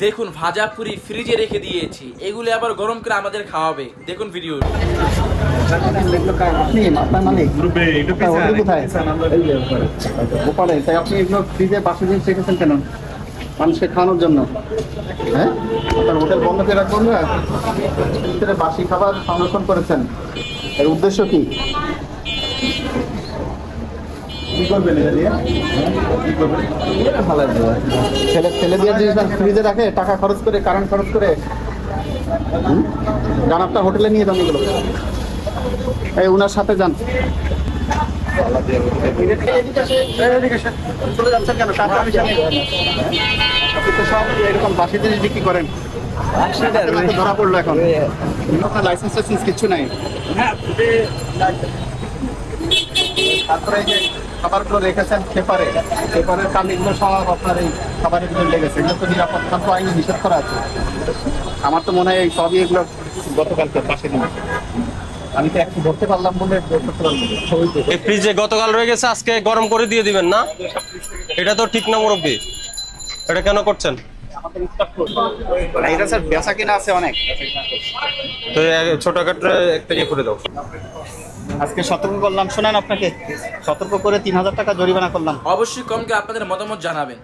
দেখুন ভাজা পুরি ফ্রিজে রেখে দিয়েছি, এগুলো আবার গরম করে আমাদের খাওয়াবে। দেখুন ভিডিও। আপনি আপনার মালিক কোথায়? গোপালে, তাই আপনি এগুলো ফ্রিজে বাসি জিনিস রেখেছেন কেন? মানুষকে খাওয়ানোর জন্য? হ্যাঁ, আপনার হোটেল বন্ধ করে রাখবেন না, ভিতরে বাসি খাবার সংরক্ষণ করেছেন, এর উদ্দেশ্য কি? কি করবেন এটা দিয়ে? কি করবেন? ছেলে দিয়ে জিনিস ফ্রিজে রাখে, টাকা খরচ করে, কারেন্ট খরচ করে। যান আপনার হোটেলে নিয়ে যান এগুলো, এই ওনার সাথে যান। চলে যাচ্ছেন কেন? আপনি তো সব এরকম বাসি জিনিস বিক্রি করেন, ধরা পড়লো এখন। আপনার লাইসেন্স টাইসেন্স কিচ্ছু নাই। তারপরে এই যে খাবারগুলো রেখেছেন পেপারের কালিগুলো সব আপনার এই খাবারের ভিতরে লেগেছে, এগুলো তো নিরাপত্তা তো আইনে নিষেধ করা আছে। আমার তো মনে হয় এই সবই এগুলো গতকালকে পাশে দিন, আমি তো একটু ধরতে পারলাম বলে এই ফ্রিজে গতকাল রয়ে গেছে, আজকে গরম করে দিয়ে দিবেন না? এটা তো ঠিক না মুরব্বী, এটা কেন করছেন? এটা স্যার বেচা কিনা আছে অনেক, তো ছোটখাটো একটা ইয়ে করে দাও। আজকে সতর্ক করলাম, শোনেন আপনাকে সতর্ক করে ৩,০০০ টাকা জরিমানা করলাম। অবশ্যই কমকে আপনাদের মতামত জানাবেন।